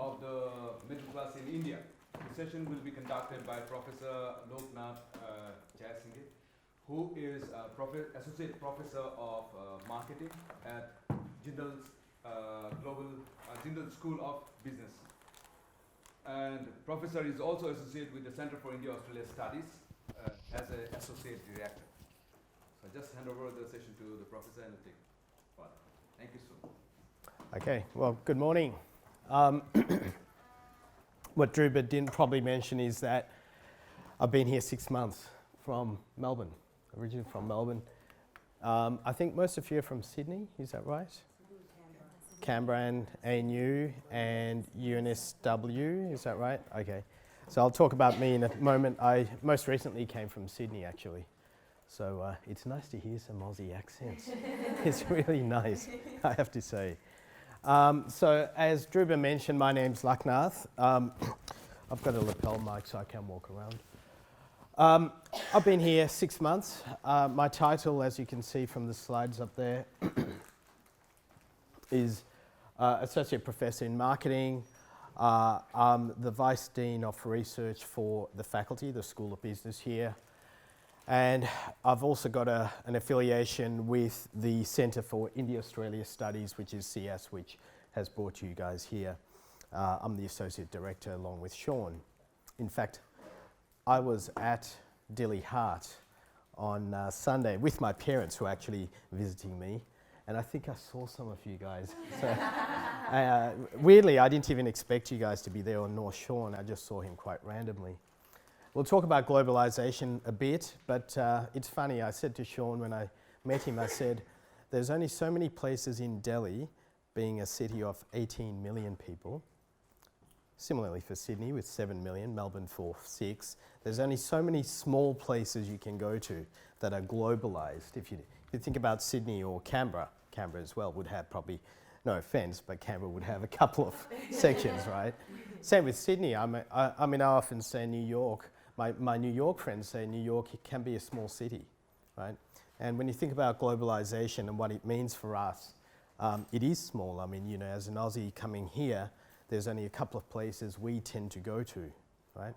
of the middle class in India. The session will be conducted by Professor Loknath Jayasinghe, who is Associate Professor of Marketing at Jindal's Jindal School of Business. And Professor is also associate with the Center for India-Australia Studies as an Associate Director. So I just hand over the session to the Professor and take further. Thank you so much. Okay, well, good morning. What Dhruba didn't probably mention is that I've been here 6 months from Melbourne, originally from Melbourne. I think most of you are from Sydney, is that right? Canberra and ANU and UNSW, is that right? Okay, so I'll talk about me in a moment. I most recently came from Sydney actually, so it's nice to hear some Aussie accents. It's really nice, I have to say. So as Dhruba mentioned, my name's Loknath. I've got a lapel mic so I can walk around. I've been here 6 months. My title, as you can see from the slides up there, is Associate Professor in Marketing. I'm the Vice Dean of Research for the faculty, the School of Business here. And I've also got an affiliation with the Centre for India-Australia Studies, which is CS, which has brought you guys here. I'm the Associate Director along with Sean. In fact, I was at Dilly Hart on Sunday with my parents who are actually visiting me. And I think I saw some of you guys. So, weirdly, I didn't even expect you guys to be there, or nor Sean. I just saw him quite randomly. We'll talk about globalisation a bit, but it's funny. I said to Sean when I met him, I said, there's only so many places in Delhi, being a city of 18 million people. Similarly for Sydney with 7 million, Melbourne for 6. There's only so many small places you can go to that are globalised. If you think about Sydney or Canberra as well would have probably, no offence, but Canberra would have a couple of sections, right? Same with Sydney. I often say New York. My New York friends say New York can be a small city, right? And when you think about globalisation and what it means for us, it is small. I mean, you know, as an Aussie coming here, there's only a couple of places we tend to go to, right?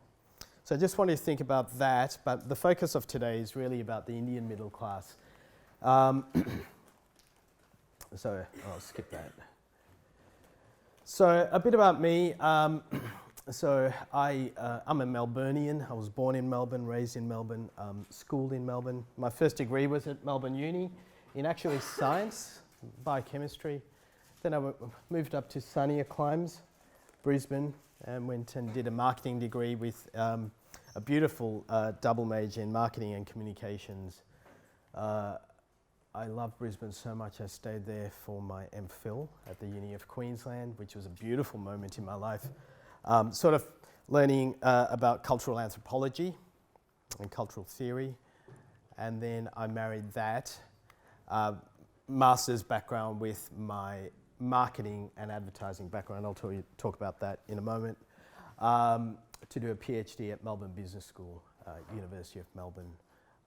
So I just wanted to think about that, but the focus of today is really about the Indian middle class. So I'll skip that. So a bit about me. I'm a Melburnian. I was born in Melbourne, raised in Melbourne, schooled in Melbourne. My first degree was at Melbourne Uni in actually science, biochemistry. Then I moved up to sunnier climes, Brisbane, and went and did a marketing degree with a beautiful double major in marketing and communications. I love Brisbane so much I stayed there for my MPhil at the Uni of Queensland, which was a beautiful moment in my life. Sort of learning about cultural anthropology and cultural theory, and then I married that. Master's background with my marketing and advertising background. I'll talk about that in a moment. To do a PhD at Melbourne Business School, University of Melbourne.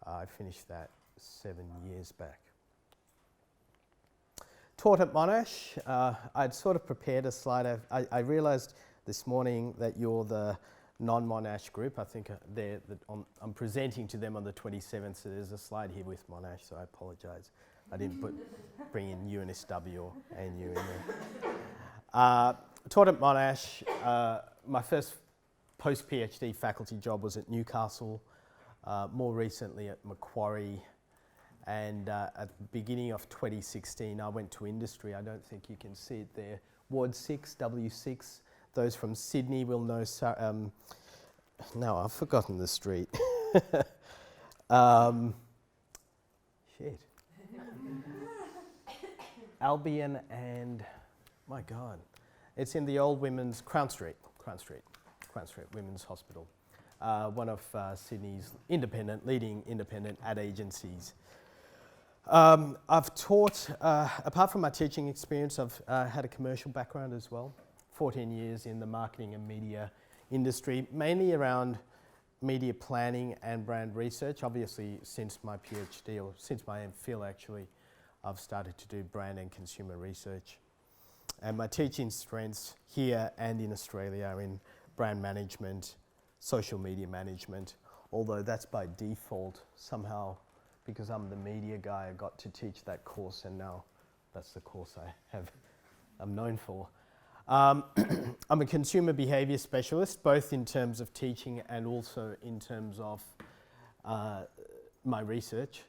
I finished that 7 years back. Taught at Monash. I'd sort of prepared a slide. I realised this morning that you're the non-Monash group. I think I'm presenting to them on the 27th, so there's a slide here with Monash, so I apologise. I didn't bring in UNSW or ANU in there. Taught at Monash. My first post-PhD faculty job was at Newcastle, more recently at Macquarie, and at the beginning of 2016 I went to industry. I don't think you can see it there. Ward 6, W6. Those from Sydney will know. No, I've forgotten the street. Shit. Albion and, my God, it's in the old women's, Crown Street Women's Hospital. One of Sydney's leading independent ad agencies. I've taught, apart from my teaching experience, I've had a commercial background as well. 14 years in the marketing and media industry, mainly around media planning and brand research. Obviously, since my PhD, or since my MPhil actually, I've started to do brand and consumer research. And my teaching strengths here and in Australia are in brand management, social media management, although that's by default. Somehow, because I'm the media guy, I got to teach that course, and now that's the course I'm known for. I'm a consumer behaviour specialist, both in terms of teaching and also in terms of my research.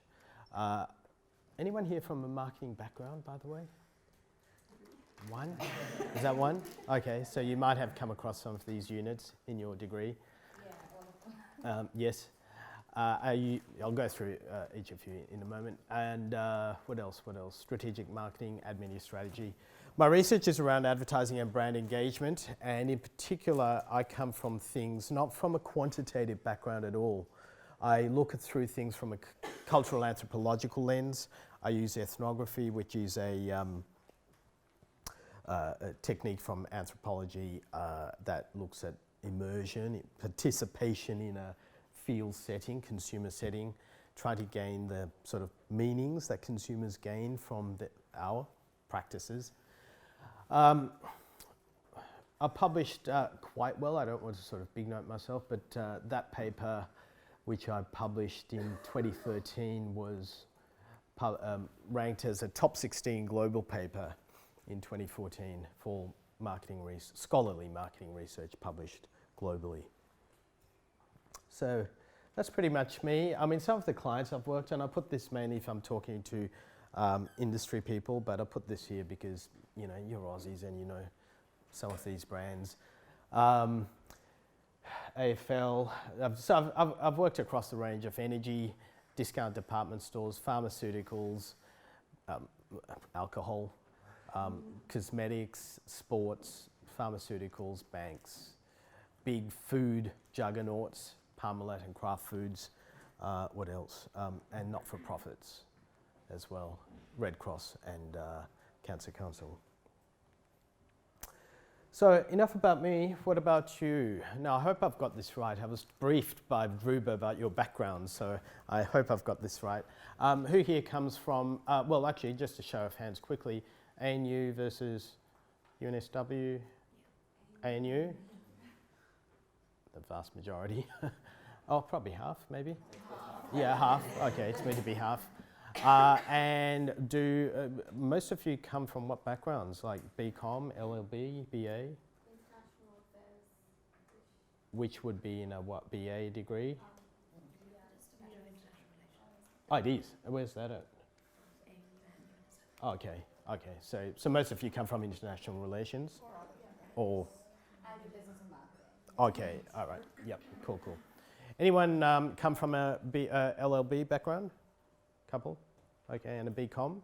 Anyone here from a marketing background, by the way? One? Is that one? Okay, so you might have come across some of these units in your degree. Yeah. Yes. I'll go through each of you in a moment. And what else? Strategic marketing, ad media strategy. My research is around advertising and brand engagement, and in particular, I come from things, not from a quantitative background at all. I look through things from a cultural anthropological lens. I use ethnography, which is a technique from anthropology that looks at immersion, participation in a field setting, consumer setting, trying to gain the sort of meanings that consumers gain from our practices. I published quite well. I don't want to sort of big note myself, but that paper, which I published in 2013, was ranked as a top 16 global paper in 2014 for scholarly marketing research published globally. So that's pretty much me. I mean, some of the clients I've worked on, I put this mainly if I'm talking to industry people, but I put this here because, you know, you're Aussies and you know some of these brands. AFL, so I've worked across the range of energy, discount department stores, pharmaceuticals, alcohol, cosmetics, sports, pharmaceuticals, banks, big food juggernauts, Parmalat and Kraft Foods, what else? And not-for-profits as well, Red Cross and Cancer Council. So enough about me, what about you? Now I hope I've got this right. I was briefed by Dhruba about your background, so I hope I've got this right. Who here comes from, well actually just a show of hands quickly, ANU versus UNSW? ANU? The vast majority. Oh, probably half, maybe? Yeah, half. Okay, it's meant to be half. And do most of you come from what backgrounds? Like BCom, LLB, BA? International Affairs. Which would be in a what, BA degree? Oh, it is. Where's that at? Oh, okay, okay. So most of you come from international relations? Or? And business and marketing. Okay, all right. Yep, cool. Anyone come from a LLB background? Couple? Okay, and a BCom?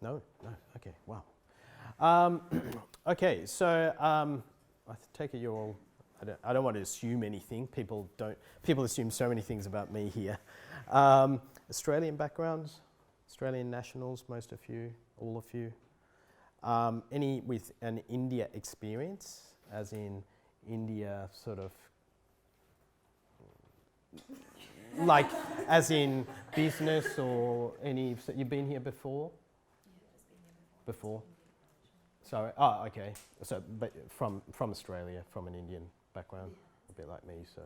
No, okay, wow. Okay, so I take it you're all, I don't want to assume anything. People assume so many things about me here. Australian backgrounds, Australian nationals, most of you, all of you. Any with an India experience, as in India sort of, like as in business or any, so you've been here before? Yeah, just been here before. Sorry, oh, okay. So, but from Australia, from an Indian background, a bit like me, so.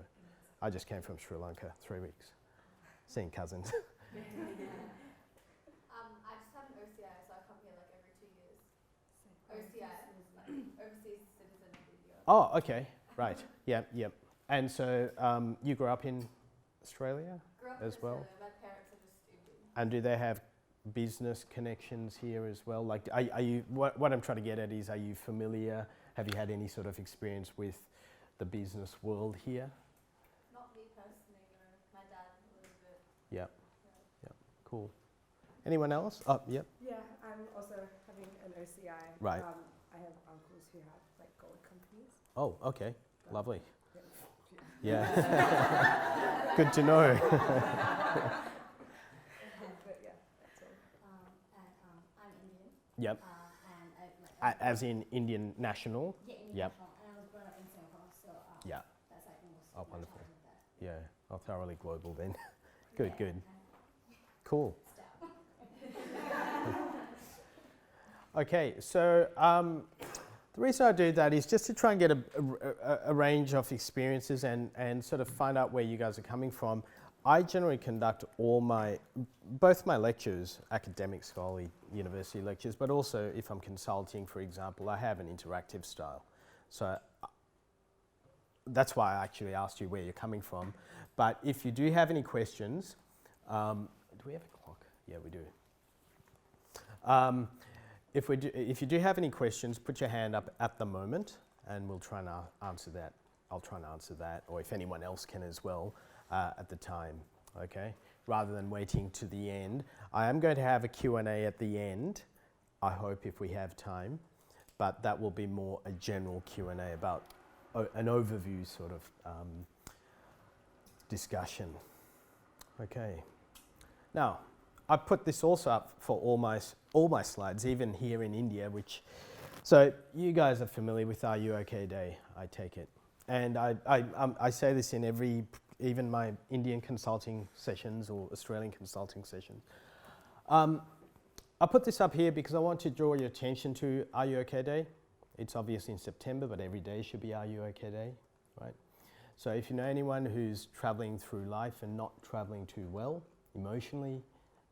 I just came from Sri Lanka, 3 weeks, seeing cousins. I just have an OCI, so I come here like every 2 years. OCI, like Overseas Citizen of India. Oh, okay, right, yep. And so you grew up in Australia as well? My parents are just Indian. And do they have business connections here as well? Like, are you, what I'm trying to get at is, are you familiar, have you had any sort of experience with the business world here? Not me personally, no. My dad a little bit. Yep, cool. Anyone else? Oh, yep. Yeah, I'm also having an OCI. Right. I have uncles who have like gold companies. Oh, okay, lovely. Yeah. Yeah. Good to know. But yeah, that's all. I'm Indian. Yep. And As in Indian national? yeah, Indian Yep. national, and I was brought up in Singapore, so Yeah. that's like most Oh, of my wonderful. childhood there. Yeah, oh, thoroughly global then. Good, Yeah, good. Cool. Okay, so the reason I do that is just to try and get a range of experiences and sort of find out where you guys are coming from. I generally conduct both my lectures, academic, scholarly, university lectures, but also if I'm consulting, for example, I have an interactive style. So that's why I actually asked you where you're coming from. But if you do have any questions, do we have a clock? Yeah, we do. If you do have any questions, put your hand up at the moment, and we'll try and answer that. I'll try and answer that, or if anyone else can as well, at the time, okay? Rather than waiting to the end. I am going to have a Q&A at the end, I hope, if we have time, but that will be more a general Q&A about an overview sort of discussion. Okay. Now, I put this also up for all my slides, even here in India, so you guys are familiar with Are You OK Day, I take it. And I say this in even my Indian consulting sessions or Australian consulting sessions. I put this up here because I want to draw your attention to Are You OK Day. It's obviously in September, but every day should be Are You OK Day, right? So if you know anyone who's traveling through life and not traveling too well, emotionally,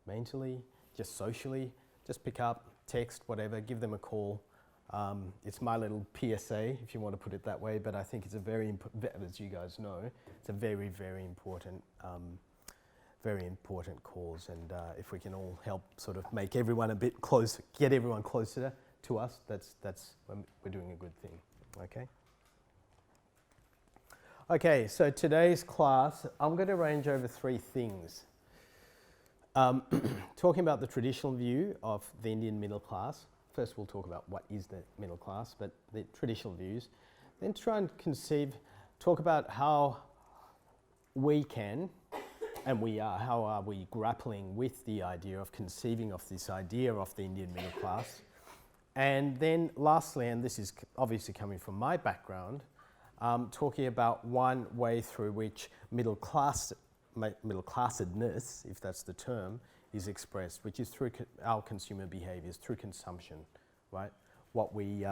mentally, just socially, just pick up, text, whatever, give them a call. It's my little PSA, if you want to put it that way, but I think it's a as you guys know, it's a very, very important cause. And if we can all help sort of make everyone a bit closer, get everyone closer to us, that's when we're doing a good thing, okay? Okay, so today's class, I'm going to range over three things. Talking about the traditional view of the Indian middle class. First we'll talk about what is the middle class, but the traditional views. Then try and talk about how we can, and how are we grappling with the idea of conceiving of this idea of the Indian middle class. And then lastly, and this is obviously coming from my background, talking about one way through which middle classedness, if that's the term, is expressed, which is through our consumer behaviours, through consumption, right? What we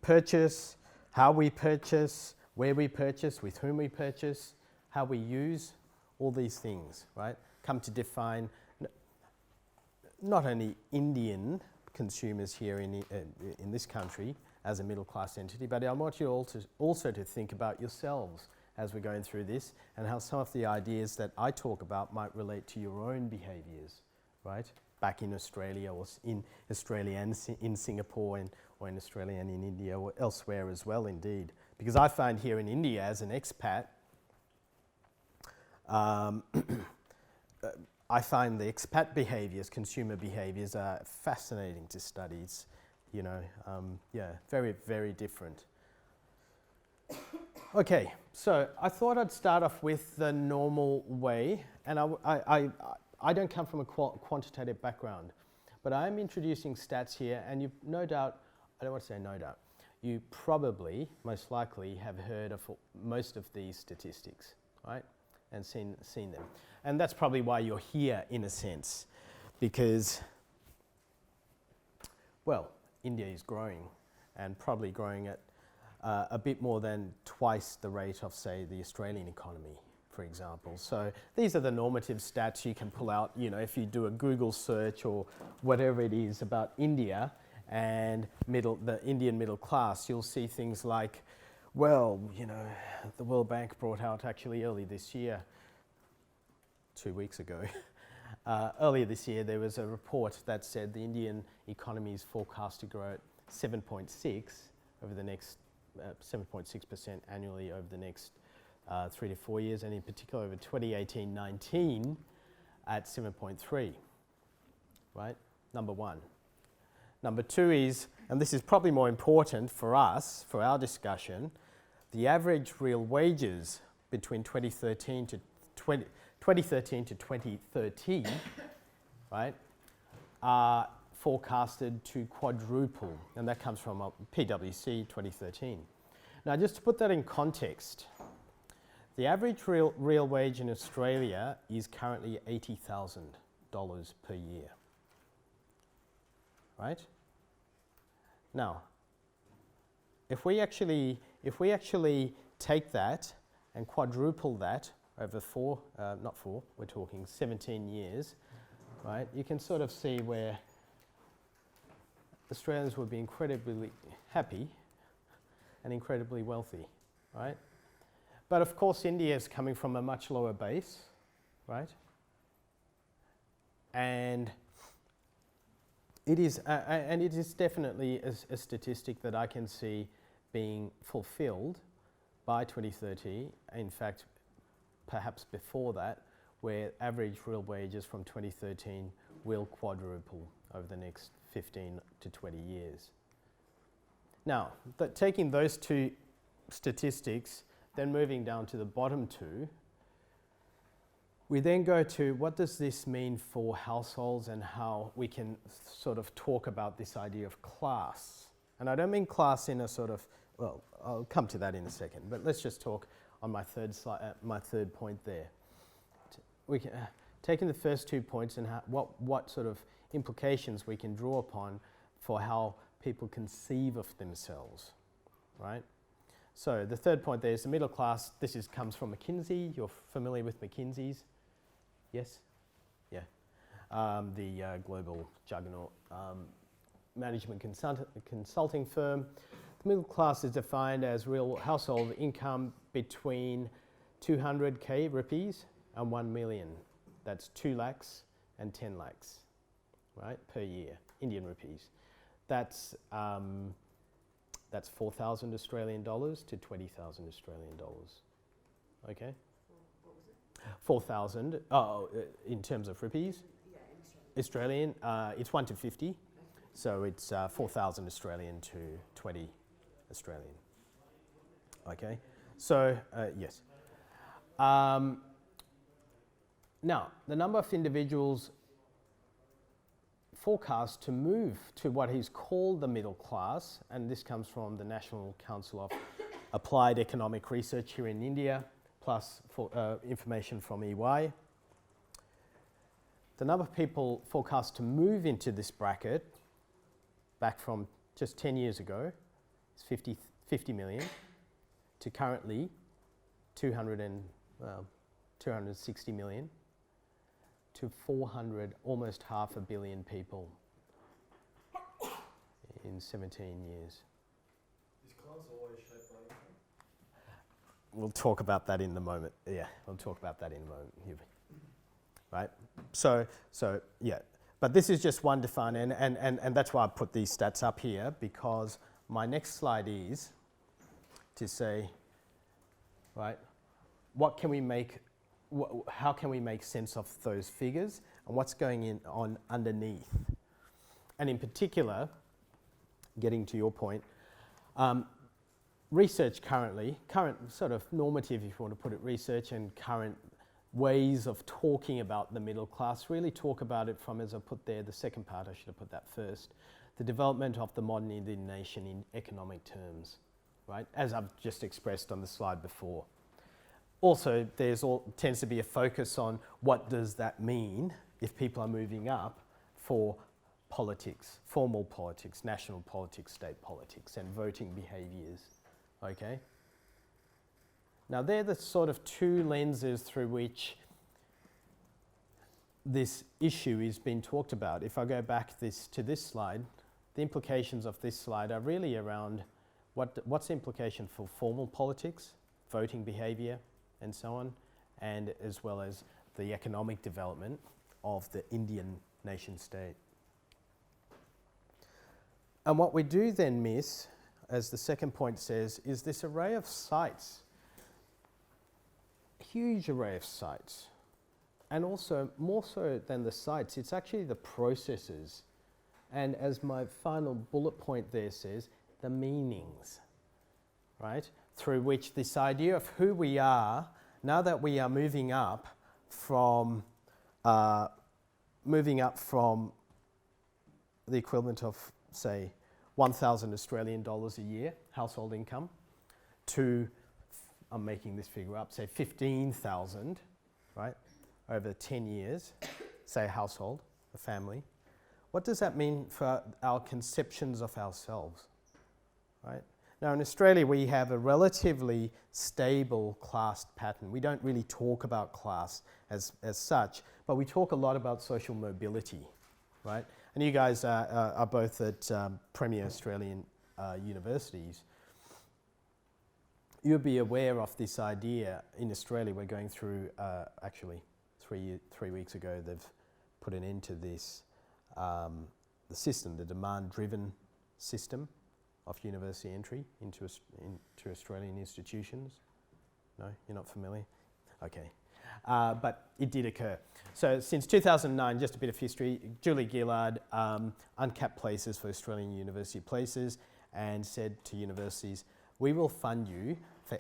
purchase, how we purchase, where we purchase, with whom we purchase, how we use, all these things, right? Come to define not only Indian consumers here in this country as a middle class entity, but I want you all also to think about yourselves as we're going through this, and how some of the ideas that I talk about might relate to your own behaviours, right? Back in Australia, or in Australia and in Singapore, or in Australia and in India, or elsewhere as well, indeed. Because I find here in India, as an expat, I find the expat behaviours, consumer behaviours, are fascinating to study. It's, very, very different. Okay, so I thought I'd start off with the normal way, and I don't come from a quantitative background, but I am introducing stats here, and you've no doubt, I don't want to say no doubt, you probably, most likely, have heard of most of these statistics, right, and seen them. And that's probably why you're here, in a sense, because, well, India is growing, and probably growing at a bit more than twice the rate of, say, the Australian economy, for example. So these are the normative stats you can pull out, if you do a Google search or whatever it is about India and the Indian middle class, you'll see things like, well, the World Bank brought out actually early this year, 2 weeks ago, earlier this year there was a report that said the Indian economy is forecast to grow at 7.6 over the next 7.6% annually over the next 3 to 4 years, and in particular over 2018-19 at 7.3, right? Number one. Number two is, and this is probably more important for us, for our discussion, the average real wages between 2013 to 2030, right, are forecasted to quadruple, and that comes from PwC 2013. Now, just to put that in context, the average real wage in Australia is currently $80,000 per year, right? Now, if we actually take that and quadruple that over we're talking 17 years, right? You can sort of see where Australians would be incredibly happy and incredibly wealthy, right? But of course, India is coming from a much lower base, right? And it is definitely a statistic that I can see being fulfilled by 2030. In fact, perhaps before that, where average real wages from 2013 will quadruple over the next 15 to 20 years. Now, taking those two statistics, then moving down to the bottom two, we then go to what does this mean for households and how we can sort of talk about this idea of class. And I don't mean class in a sort of, well, I'll come to that in a second, but let's just talk on my third point there. We can, taking the first 2 points and what sort of implications we can draw upon for how people conceive of themselves, right? So the third point there is the middle class. This comes from McKinsey. You're familiar with McKinsey's? Yes? Yeah. The global juggernaut management consulting firm. The middle class is defined as real household income between 200k rupees and 1 million. That's 2 lakhs and 10 lakhs, right, per year, Indian rupees. That's 4,000 Australian dollars to 20,000 Australian dollars. Okay? What was it? 4,000, in terms of rupees. Yeah, in Australian. It's 1 to 50, so it's 4,000 Australian to 20 Australian. Okay? So, yes. Now, the number of individuals forecast to move to what is called the middle class, and this comes from the National Council of Applied Economic Research here in India, plus information from EY. The number of people forecast to move into this bracket, back from just 10 years ago, is 50 million, to currently 260 million, to 400, almost 500 million people in 17 years. Is class always shaped by income? We'll talk about that in a moment. Yeah, we'll talk about that in a moment. Right? So yeah. But this is just one define, and that's why I put these stats up here, because my next slide is to say, right, what can we make, how can we make sense of those figures and what's going on underneath? And in particular, getting to your point, research current sort of normative, if you want to put it, research and current ways of talking about the middle class really talk about it from, as I put there, the second part, I should have put that first, the development of the modern Indian nation in economic terms, right? As I've just expressed on the slide before. Also, tends to be a focus on what does that mean if people are moving up for politics, formal politics, national politics, state politics, and voting behaviours, okay? Now, they're the sort of two lenses through which this issue is being talked about. If I go back to this slide, the implications of this slide are really around what's the implication for formal politics, voting behaviour, and so on, and as well as the economic development of the Indian nation state. And what we do then miss, as the second point says, is this array of sites, huge array of sites, and also more so than the sites, it's actually the processes, and as my final bullet point there says, the meanings, right? Through which this idea of who we are, now that we are moving up from the equivalent of, say, 1,000 Australian dollars a year household income to, I'm making this figure up, say 15,000, right, over 10 years, say a household, a family, what does that mean for our conceptions of ourselves, right? Now in Australia we have a relatively stable class pattern. We don't really talk about class as such, but we talk a lot about social mobility, right? And you guys are both at premier Australian universities. You'll be aware of this idea. In Australia we're going through, actually 3 weeks ago they've put an end to this, the system, the demand-driven system of university entry into Australian institutions. No, you're not familiar? Okay. But it did occur. So since 2009, just a bit of history, Julie Gillard uncapped places for Australian university places and said to universities, we will fund you for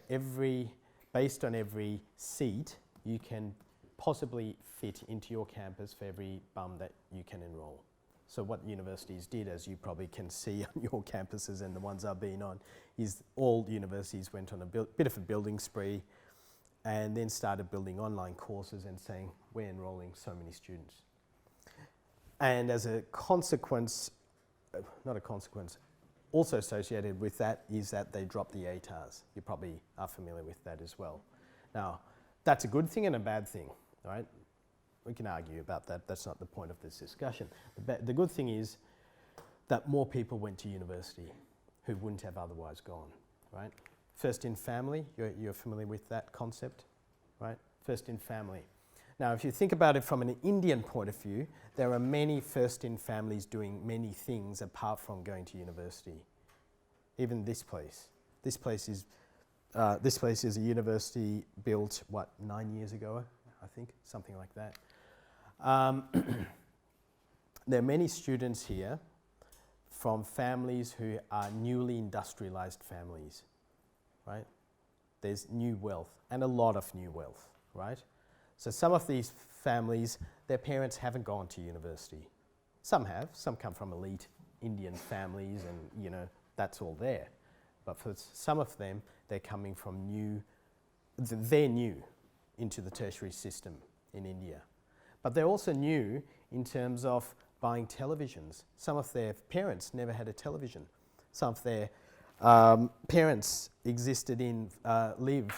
based on every seat you can possibly fit into your campus for every bum that you can enrol. So what universities did, as you probably can see on your campuses and the ones I've been on, is all universities went on a bit of a building spree and then started building online courses and saying, we're enrolling so many students. And as a consequence, not a consequence, also associated with that is that they dropped the ATARs. You probably are familiar with that as well. Now, that's a good thing and a bad thing, right? We can argue about that. That's not the point of this discussion. The good thing is that more people went to university who wouldn't have otherwise gone, right? First in family, you're familiar with that concept, right? First in family. Now, if you think about it from an Indian point of view, there are many first in families doing many things apart from going to university. Even this place. This place is a university built, 9 years ago, I think, something like that. There are many students here from families who are newly industrialized families, right? There's new wealth, and a lot of new wealth, right? So some of these families, their parents haven't gone to university. Some have, some come from elite Indian families and, that's all there. But for some of them, they're coming from they're new into the tertiary system in India. But they're also new in terms of buying televisions. Some of their parents never had a television. Some of their parents lived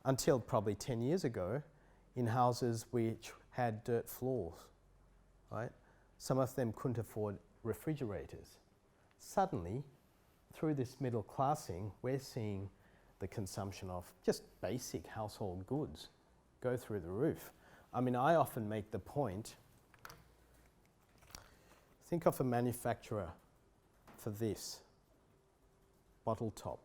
until probably 10 years ago in houses which had dirt floors, right? Some of them couldn't afford refrigerators. Suddenly, through this middle classing, we're seeing the consumption of just basic household goods go through the roof. I mean, I often make the point, think of a manufacturer for this bottle top,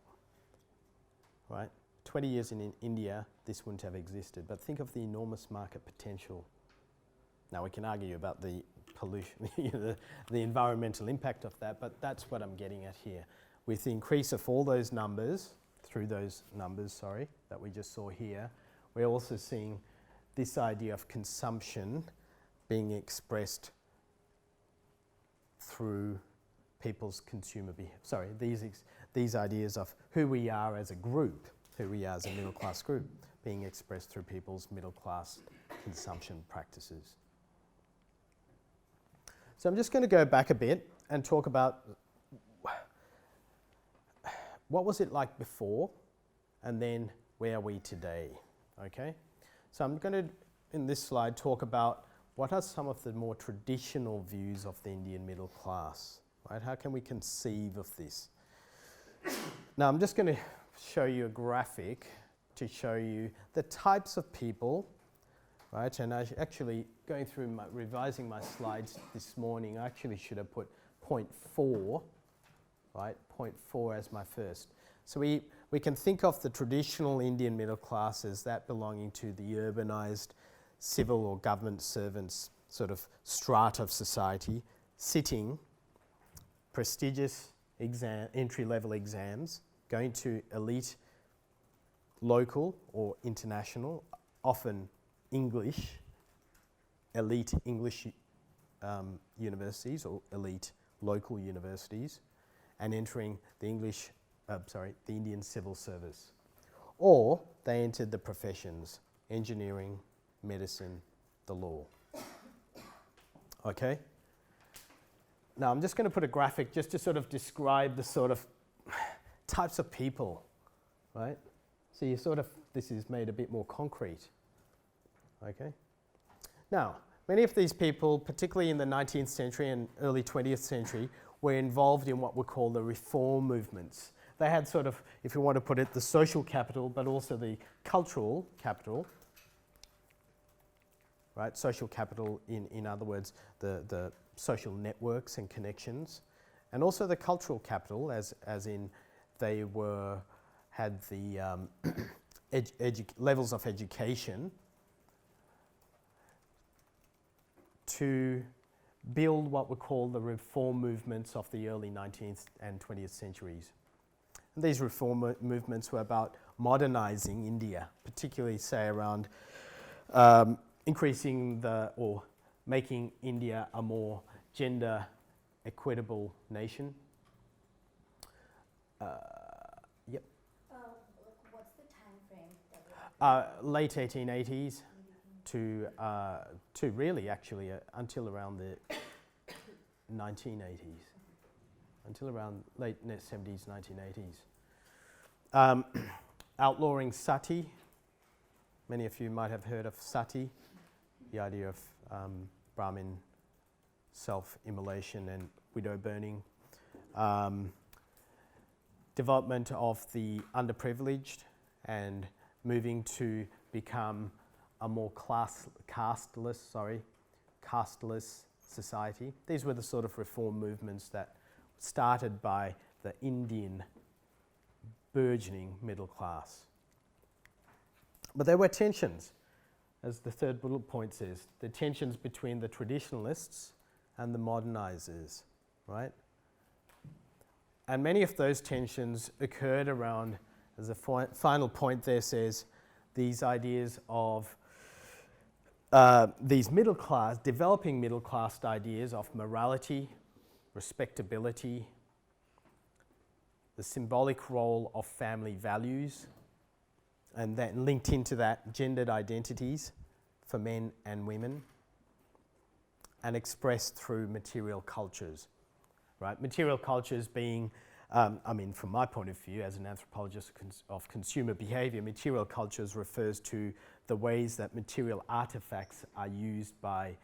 right? 20 years in India, this wouldn't have existed, but think of the enormous market potential. Now, we can argue about the pollution, the environmental impact of that, but that's what I'm getting at here. With the increase of all those numbers, that we just saw here, we're also seeing this idea of consumption being expressed through people's consumer behavior. These ideas of who we are as a group, who we are as a middle class group, being expressed through people's middle class consumption practices. So I'm just going to go back a bit and talk about what was it like before and then where are we today, okay? So I'm going to, in this slide, talk about what are some of the more traditional views of the Indian middle class, right? How can we conceive of this? Now I'm just going to show you a graphic to show you the types of people, right? And I actually, going through revising my slides this morning, I actually should have put point 4, right? Point 4 as my first. So we can think of the traditional Indian middle class as that belonging to the urbanized civil or government servants sort of strata of society, sitting prestigious entry-level exams, going to elite local or international, often elite English universities or elite local universities, and entering the Indian civil service. Or they entered the professions, engineering, medicine, the law. Okay? Now I'm just going to put a graphic just to sort of describe the sort of types of people, right? So you sort of, this is made a bit more concrete, okay? Now, many of these people, particularly in the 19th century and early 20th century, were involved in what were called the reform movements. They had sort of, if you want to put it, the social capital, but also the cultural capital, right? Social capital, in other words, the social networks and connections, and also the cultural capital, as in they had the levels of education to build what were called the reform movements of the early 19th and 20th centuries. And these reform movements were about modernizing India, particularly, say, around increasing or making India a more gender equitable nation. Yep. What's the time frame that we're Late 1880s to really actually until around the 1980s, until around late 70s, 1980s. Outlawing sati. Many of you might have heard of sati, the idea of Brahmin self-immolation and widow burning. Development of the underprivileged and moving to become a more casteless society. These were the sort of reform movements that started by the Indian burgeoning middle class. But there were tensions, as the third bullet point says, the tensions between the traditionalists and the modernizers, right? And many of those tensions occurred around, as a final point there says, these ideas of these middle class, developing middle class ideas of morality, respectability, the symbolic role of family values, and then linked into that, gendered identities for men and women, and expressed through material cultures, right? Material cultures being, from my point of view as an anthropologist of consumer behavior, material cultures refers to the ways that material artifacts are used by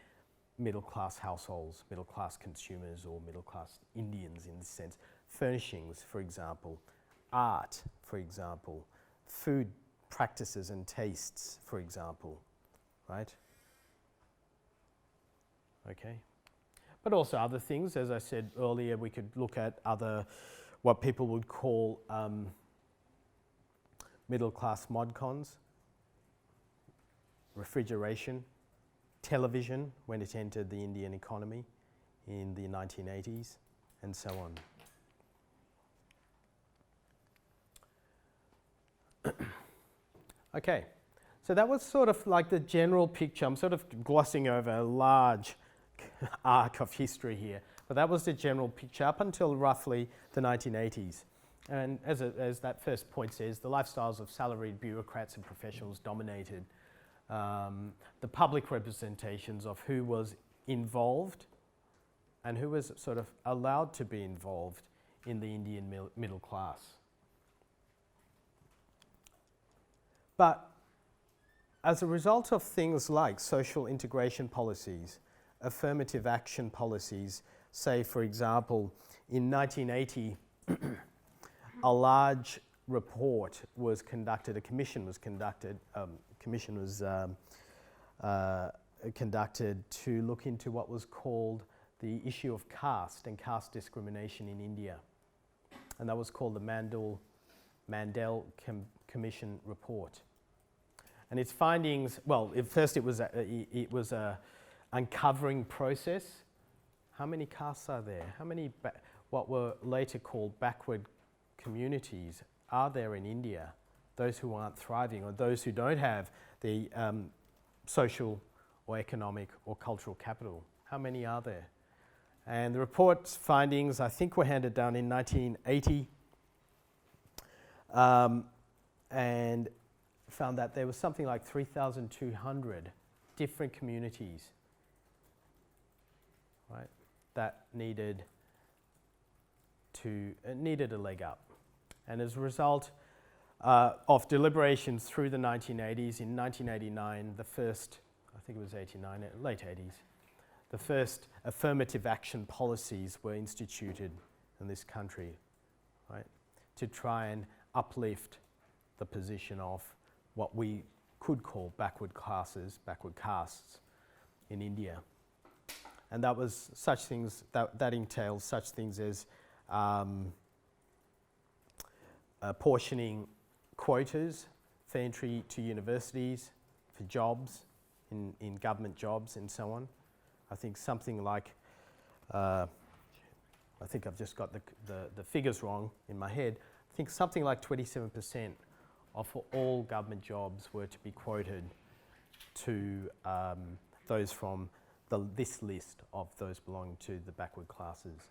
middle class households, middle class consumers, or middle class Indians in this sense. Furnishings, for example, art, for example, food practices and tastes, for example, right? Okay. But also other things, as I said earlier, we could look at other, what people would call middle class modcons, refrigeration, television when it entered the Indian economy in the 1980s, and so on. Okay, so that was sort of like the general picture. I'm sort of glossing over a large arc of history here, but that was the general picture up until roughly the 1980s. And as that first point says, the lifestyles of salaried bureaucrats and professionals dominated the public representations of who was involved and who was sort of allowed to be involved in the Indian middle class. But as a result of things like social integration policies, affirmative action policies, say for example, in 1980, a large report was conducted, a commission was conducted, conducted to look into what was called the issue of caste and caste discrimination in India. And that was called the Mandel Commission report. And its findings, well, at first it was a uncovering process. How many castes are there? How many what were later called backward communities are there in India? Those who aren't thriving, or those who don't have the social or economic or cultural capital. How many are there? And the report's findings, I think, were handed down in 1980, and found that there was something like 3,200 different communities, right? that needed a leg up. And as a result of deliberations through the 1980s, in 1989, the first, I think it was 89, late 80s, the first affirmative action policies were instituted in this country, right, to try and uplift the position of what we could call backward classes, backward castes in India. And that was such things, that entails such things as apportioning quotas for entry to universities, for jobs, in government jobs and so on. I think something like, I think I've just got the figures wrong in my head. I think something like 27% of all government jobs were to be quoted to those from this list of those belonging to the backward classes.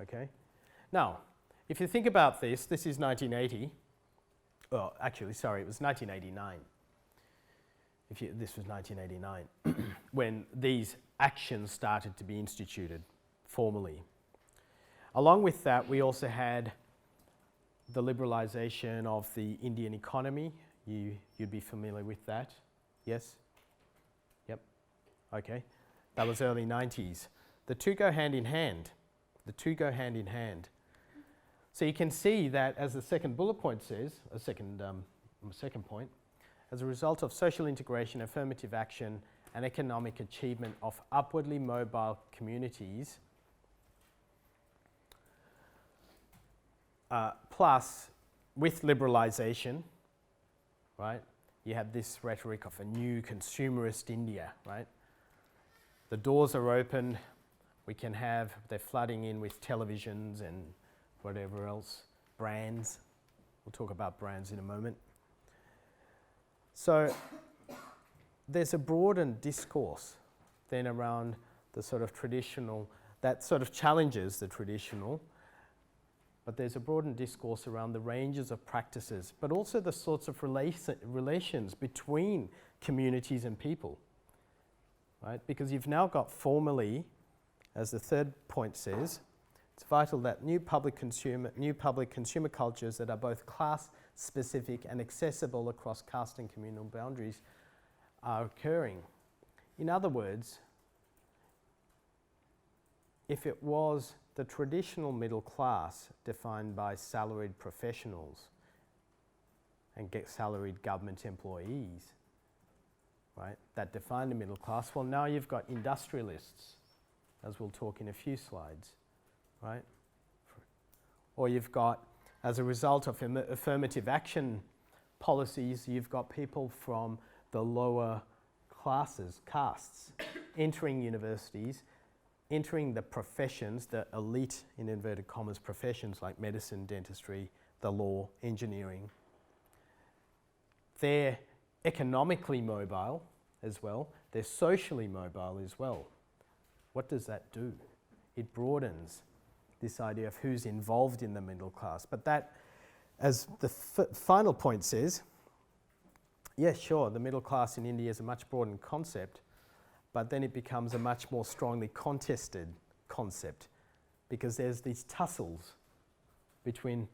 Okay? Now, if you think about this is 1980. Oh, actually, sorry, it was 1989. This was 1989 when these actions started to be instituted formally. Along with that, we also had the liberalisation of the Indian economy. You'd be familiar with that, yes? Yep, okay. That was early 90s. The two go hand in hand. The two go hand in hand. So you can see that, as the second bullet point says, second point, as a result of social integration, affirmative action, and economic achievement of upwardly mobile communities, plus with liberalisation, right, you have this rhetoric of a new consumerist India, right? The doors are open, they're flooding in with televisions and whatever else, brands. We'll talk about brands in a moment. So there's a broadened discourse then around the sort of traditional, that sort of challenges the traditional, but there's a broadened discourse around the ranges of practices, but also the sorts of relations between communities and people, right? Because you've now got formally, as the third point says, it's vital that new public consumer cultures that are both class-specific and accessible across caste and communal boundaries are occurring. In other words, if it was the traditional middle class defined by salaried professionals and salaried government employees, right, that define the middle class, well, now you've got industrialists, as we'll talk in a few slides, right? Or you've got, as a result of affirmative action policies, you've got people from the lower classes, castes, entering universities, entering the professions, the elite, in inverted commas, professions like medicine, dentistry, the law, engineering. They're economically mobile as well. They're socially mobile as well. What does that do? It broadens this idea of who's involved in the middle class. But that, as the final point says, yes, sure, the middle class in India is a much broadened concept, but then it becomes a much more strongly contested concept because there's these tussles between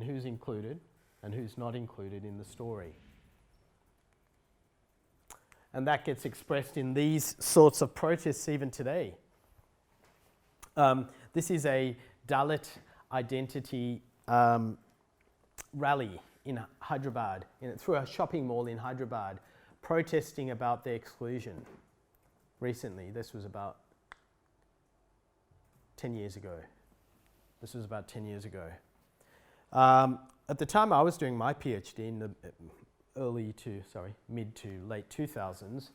who's included and who's not included in the story. And that gets expressed in these sorts of protests even today. This is a Dalit identity rally in Hyderabad, through a shopping mall in Hyderabad, protesting about their exclusion recently. This was about 10 years ago. At the time I was doing my PhD in the mid to late 2000s,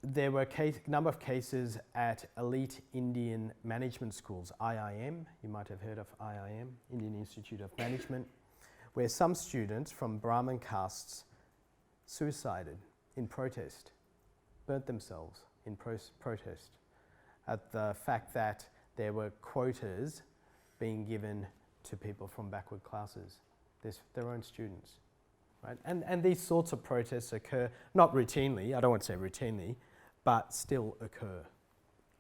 there were a number of cases at elite Indian management schools, IIM, you might have heard of IIM, Indian Institute of Management, where some students from Brahmin castes suicided in protest, burnt themselves in protest at the fact that there were quotas being given to people from backward classes, their own students. Right? And these sorts of protests occur, not routinely, I don't want to say routinely, but still occur,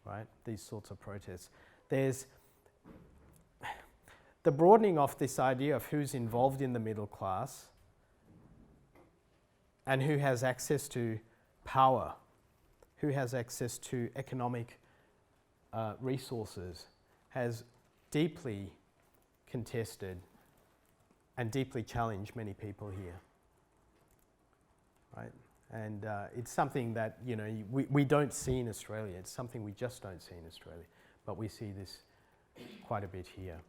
right? These sorts of protests. There's the broadening of this idea of who's involved in the middle class and who has access to power, who has access to economic resources, has deeply contested and deeply challenged many people here, right? And it's something that, you know, we don't see in Australia. It's something we just don't see in Australia, but we see this quite a bit here.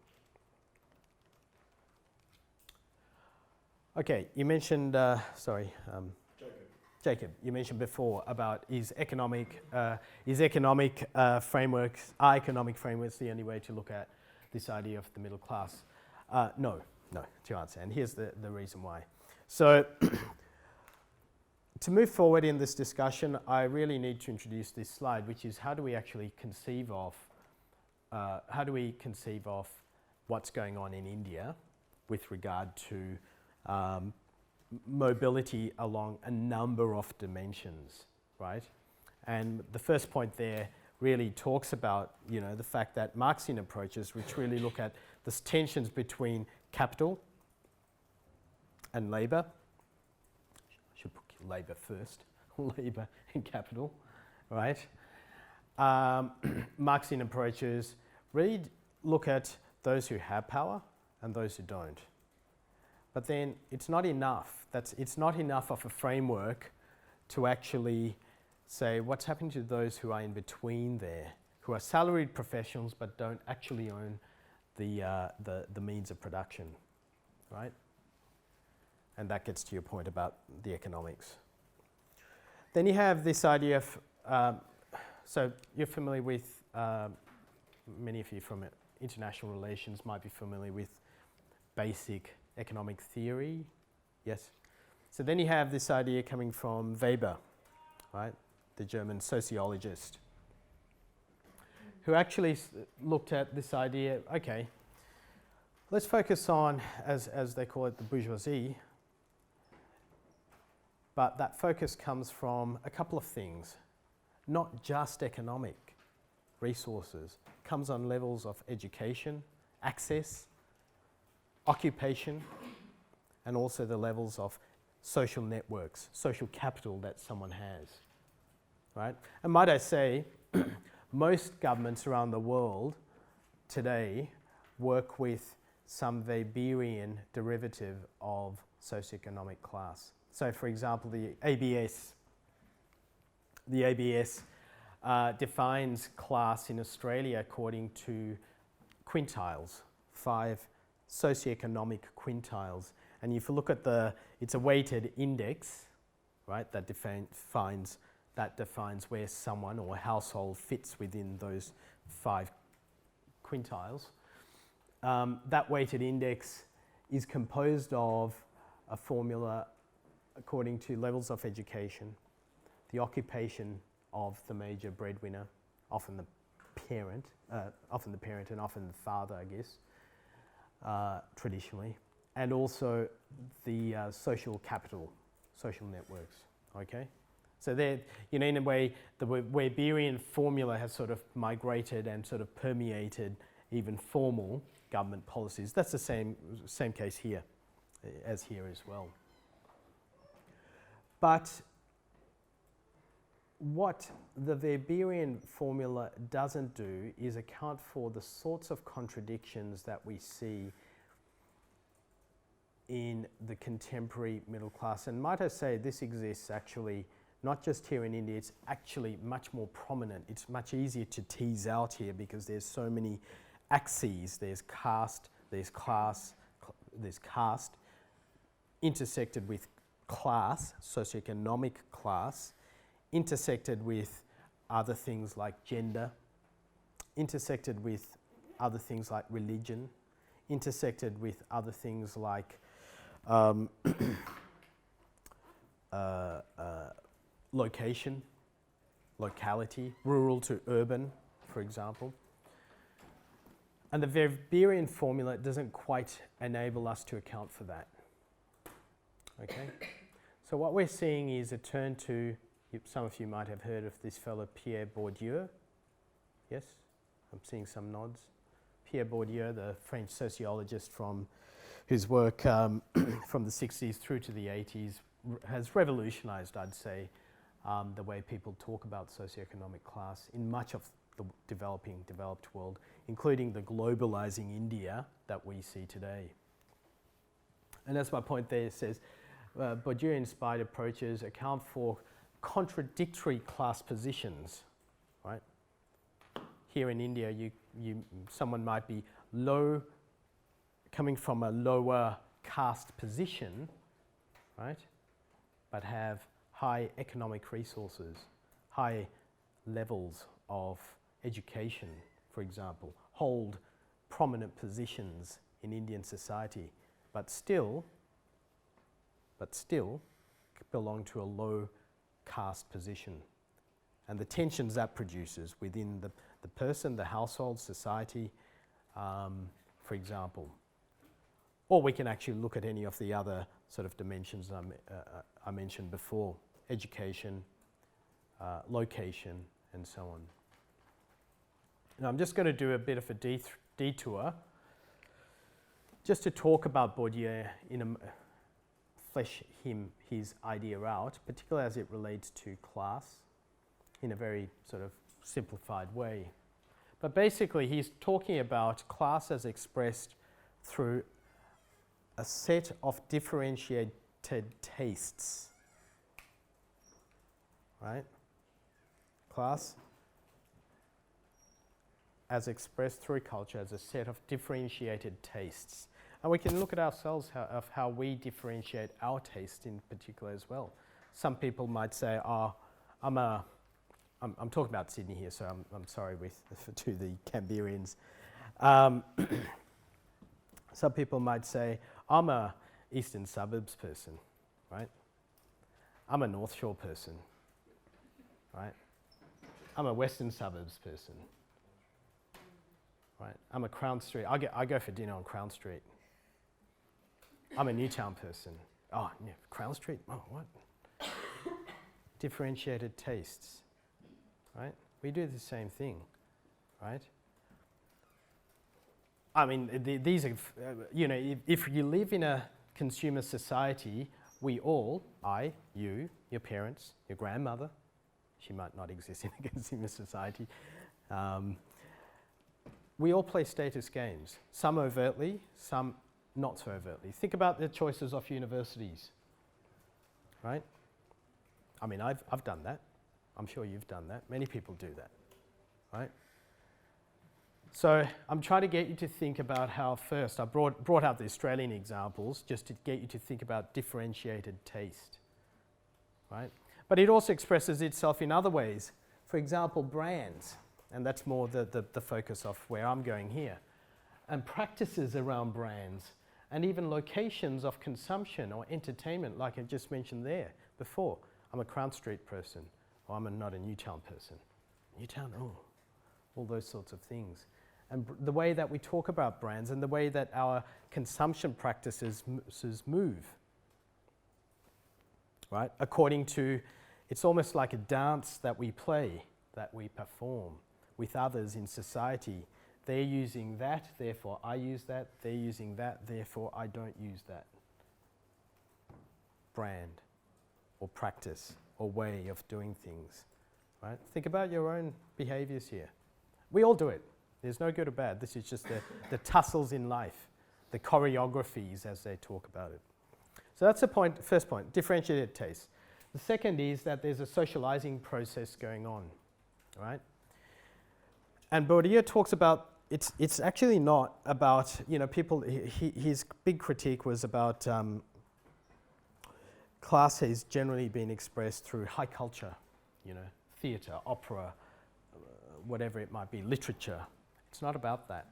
Okay, you mentioned, Jacob, you mentioned before about is economic frameworks, are economic frameworks the only way to look at this idea of the middle class? No, to answer, and here's the reason why. So, to move forward in this discussion, I really need to introduce this slide, which is how do we actually conceive of what's going on in India with regard to mobility along a number of dimensions, right? And the first point there really talks about, you know, the fact that Marxian approaches, which really look at the tensions between capital and labour. I should put labour first, labour and capital, right? Marxian approaches really look at those who have power and those who don't. But then it's not enough. It's not enough of a framework to actually say what's happening to those who are in between there, who are salaried professionals but don't actually own the means of production, right? And that gets to your point about the economics. Then you have this idea of, so you're familiar with, many of you from international relations might be familiar with basic economic theory, yes? So then you have this idea coming from Weber, right? The German sociologist, who actually looked at this idea, okay, let's focus on, as they call it, the bourgeoisie, but that focus comes from a couple of things, not just economic resources, it comes on levels of education, access, occupation, and also the levels of social networks, social capital that someone has, right? And might I say, most governments around the world today work with some Weberian derivative of socioeconomic class. So for example, the ABS defines class in Australia according to quintiles, 5 socioeconomic quintiles. And if you look at it's a weighted index, right, that defines where someone or a household fits within those 5 quintiles. That weighted index is composed of a formula according to levels of education, the occupation of the major breadwinner, often the parent and often the father, I guess, traditionally, and also the social capital, social networks, okay? So they're, you know, in a way, the Weberian formula has sort of migrated and sort of permeated even formal government policies. That's the same case here, as here as well. But what the Weberian formula doesn't do is account for the sorts of contradictions that we see in the contemporary middle class. And might I say, this exists actually not just here in India, it's actually much more prominent. It's much easier to tease out here because there's so many axes. There's caste, there's class, there's caste, intersected with class, socioeconomic class, intersected with other things like gender, intersected with other things like religion, intersected with other things like location, locality, rural to urban, for example. And the Weberian formula doesn't quite enable us to account for that. Okay? So what we're seeing is a turn to Some of you might have heard of this fellow Pierre Bourdieu. Yes? I'm seeing some nods. Pierre Bourdieu, the French sociologist from whose work from the 60s through to the 80s has revolutionized, I'd say, the way people talk about socioeconomic class in much of the developed world, including the globalizing India that we see today. And that's my point there. It says, Bourdieu-inspired approaches account for contradictory class positions, right? Here in India, someone might be coming from a lower caste position, right? But have high economic resources, high levels of education, for example, hold prominent positions in Indian society, but still belong to a low caste position. And the tensions that produces within the person, the household, society, for example. Or we can actually look at any of the other sort of dimensions I mentioned before: education, location, and so on. Now I'm just going to do a bit of a detour just to talk about Bourdieu, flesh his idea out, particularly as it relates to class, in a very sort of simplified way. But basically he's talking about class as expressed through a set of differentiated tastes, right? Class as expressed through culture as a set of differentiated tastes. And we can look at ourselves of how we differentiate our taste in particular as well. Some people might say, I'm talking about Sydney here, so I'm sorry to the Canberrians. Some people might say, I'm a Eastern Suburbs person, right? I'm a North Shore person, right? I'm a Western Suburbs person, right? I'm a Crown Street. I go for dinner on Crown Street. I'm a Newtown person. Oh, yeah, Crown Street? Oh, what? Differentiated tastes, right? We do the same thing, right? I mean, these are, if you live in a consumer society, we all, I, you, your parents, your grandmother, she might not exist in a consumer society, we all play status games, some overtly, some not so overtly. Think about the choices of universities, right? I mean, I've done that. I'm sure you've done that. Many people do that, right? So I'm trying to get you to think about how first, I brought out the Australian examples just to get you to think about differentiated taste, right? But it also expresses itself in other ways. For example, brands, and that's more the focus of where I'm going here, and practices around brands, and even locations of consumption or entertainment, like I just mentioned there before. I'm a Crown Street person, or I'm not a Newtown person. Newtown, oh, all those sorts of things. And the way that we talk about brands and the way that our consumption practices move, right? According to, it's almost like a dance that we play, that we perform with others in society. They're using that, therefore I use that. They're using that, therefore I don't use that. Brand or practice or way of doing things, right? Think about your own behaviors here. We all do it. There's no good or bad. This is just the tussles in life, the choreographies as they talk about it. So that's the point, first point, differentiated taste. The second is that there's a socializing process going on, right? And Bourdieu talks about, it's actually not about, people, his big critique was about class has generally been expressed through high culture, theatre, opera, whatever it might be, literature. It's not about that.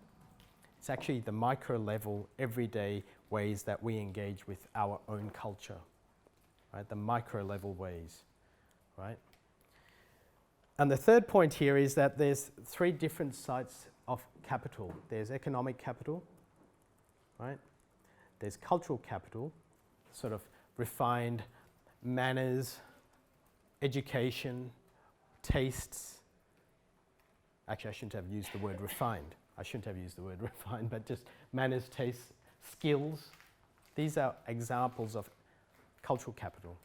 It's actually the micro level, everyday ways that we engage with our own culture, right? The micro level ways, right? And the third point here is that there's three different sites of capital. There's economic capital, right? There's cultural capital, sort of refined manners, education, tastes. Actually, I shouldn't have used the word refined. I shouldn't have used the word refined, but just manners, tastes, skills. These are examples of cultural capital.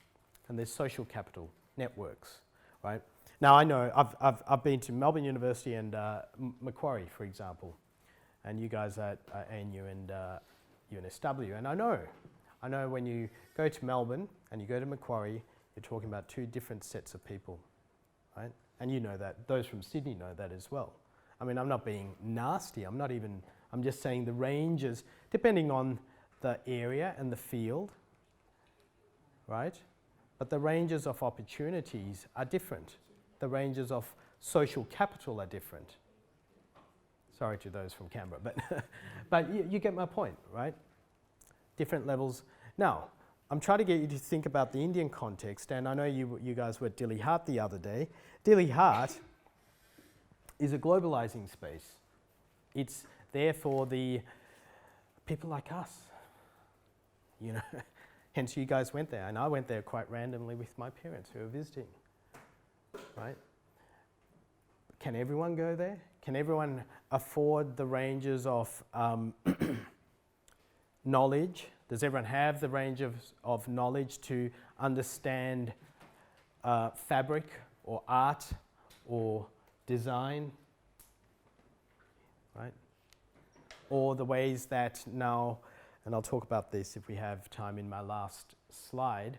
And there's social capital, networks, right? Now, I know I've been to Melbourne University and Macquarie, for example, and you guys at ANU and UNSW, and I know when you go to Melbourne and you go to Macquarie, you're talking about two different sets of people, right? And you know that. Those from Sydney know that as well. I mean, I'm not being nasty. I'm just saying the ranges, depending on the area and the field, right? But the ranges of opportunities are different. The ranges of social capital are different. Sorry to those from Canberra, but you get my point, right? Different levels. Now, I'm trying to get you to think about the Indian context, and I know you guys were at Dilli Haat the other day. Dilli Haat is a globalizing space. It's there for the people like us, you know. Hence you guys went there, and I went there quite randomly with my parents who were visiting, right? Can everyone go there? Can everyone afford the ranges of knowledge? Does everyone have the range of knowledge to understand fabric or art or design, right? Or the ways that now, and I'll talk about this if we have time in my last slide,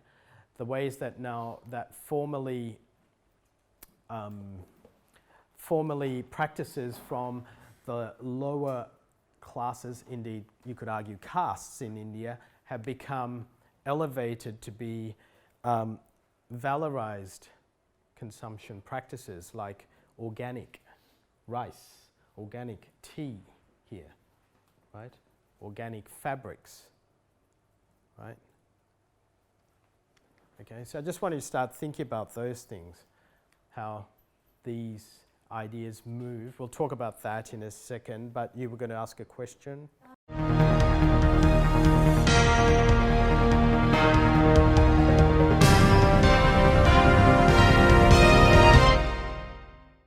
the ways that now that formally practices from the lower classes, indeed you could argue castes in India, have become elevated to be valorized consumption practices like organic rice, organic tea here, right? Organic fabrics, right? Okay, so I just want you to start thinking about those things, how these ideas move. We'll talk about that in a second, but you were going to ask a question.